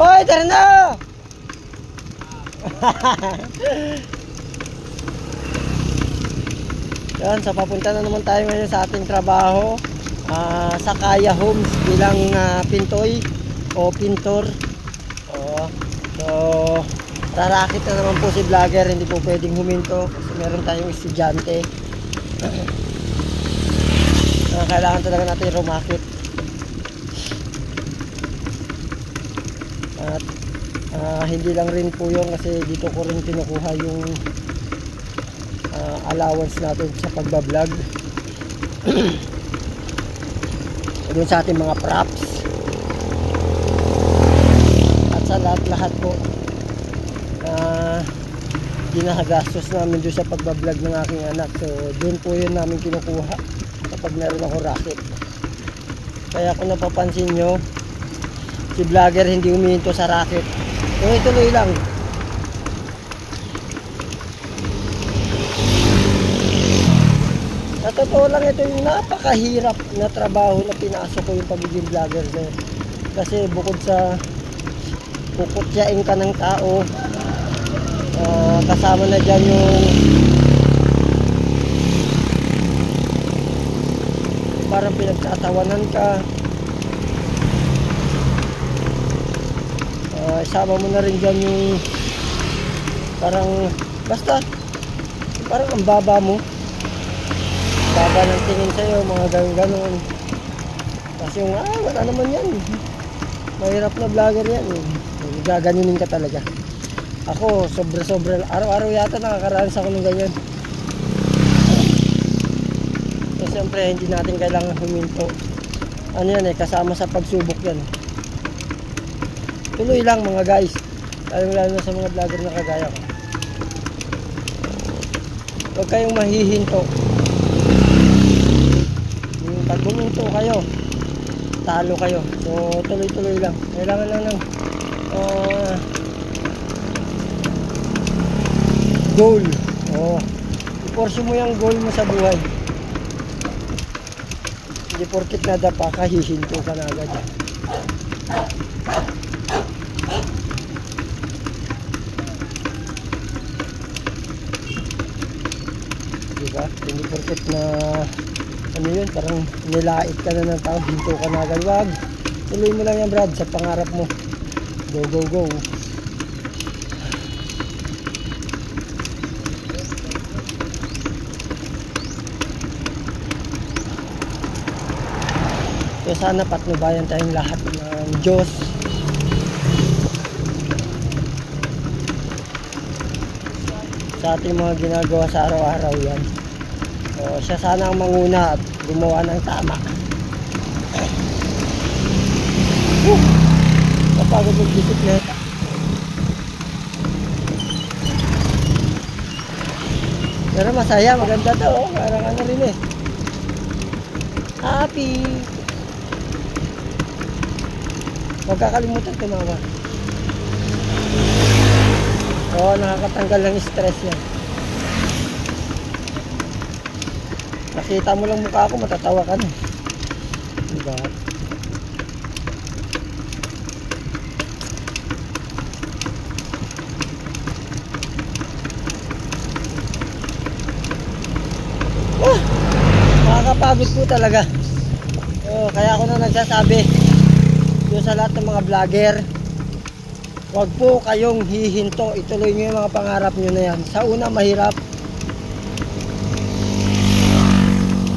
Hoy, tara na! Yan, so papunta na naman tayo ngayon sa ating trabaho sa Kaya Homes bilang pintoy o pintor. So rarakit na naman po si vlogger, hindi po pwedeng huminto kasi meron tayong estudyante. Kailangan talaga natin rumakit. At hindi lang rin po yun kasi dito ko rin kinukuha yung allowance natin sa pagbablog. Doon sa ating mga props at sa lahat po ginagastos namin doon sa pagbablog ng aking anak. So doon po yun namin kinukuha kapag meron ako racket. Kaya kung napapansin nyo, si vlogger hindi humihinto sa racket, tuloy-tuloy lang. Sa totoo lang, ito yung napakahirap na trabaho na pinasok ko, yung pagiging vlogger na yun. Kasi bukod sa kukutyain ka ng tao, kasama na dyan yung parang pinagtatawanan ka, isama mo na rin dyan yung parang basta parang ang baba mo, baba ng tingin sa'yo, mga ganun-ganun. Kasi yung wala naman yan, mahirap na vlogger yan, gaganunin ka talaga. Ako sobra-sobra, araw-araw yata nakakaranas ako ng ganyan. So siyempre hindi natin kailangan huminto. Ano yan kasama sa pagsubok yan. Tuloy lang mga guys, lalo na sa mga vlogger na kagaya ko. Huwag kayong mahihinto. Pag huminto kayo, talo kayo. So tuloy-tuloy lang. Kailangan lang ng goal. I-pursue mo yung goal mo sa buhay. Hindi porkit nadapa ka, hihinto ka na agad. Diba? Hindi porkit na ano yun, parang nilait ka na ng tao, hinto ka na agad. Wag, tuloy mo lang yan Brad, sa pangarap mo. Go, go, go. So sana patnubayan tayong lahat ng Diyos. Sa ating mga ginagawa sa araw-araw yan. So siya sana ang manguna at gumawa ng tama. Kapagod mag-bisikleta. Pero masaya, maganda to. Parang ano rin happy. Huwag kakalimutan tumawa. Nakakatanggal ng stress yan. Nakita mo lang mukha ko, matatawa ka na. Diba? Nakakapagod po talaga. Kaya ako na nagsasabi doon sa lahat ng mga vlogger, huwag po kayong hihinto, ituloy nyo yung mga pangarap nyo na yan. Sa una mahirap,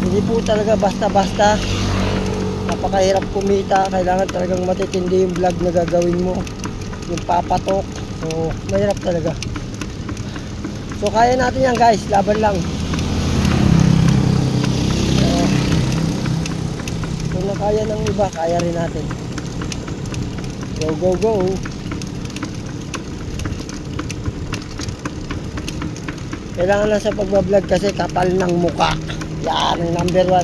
hindi po talaga basta-basta, napakahirap kumita, kailangan talagang matitindi yung vlog na gagawin mo, yung papatok. So mahirap talaga. So kaya natin yan guys, laban lang. Kung nakaya ng iba, kaya rin natin. Go, go, go. Kailangan lang sa pagbablog kasi kapal ng muka. Yan ang number 1.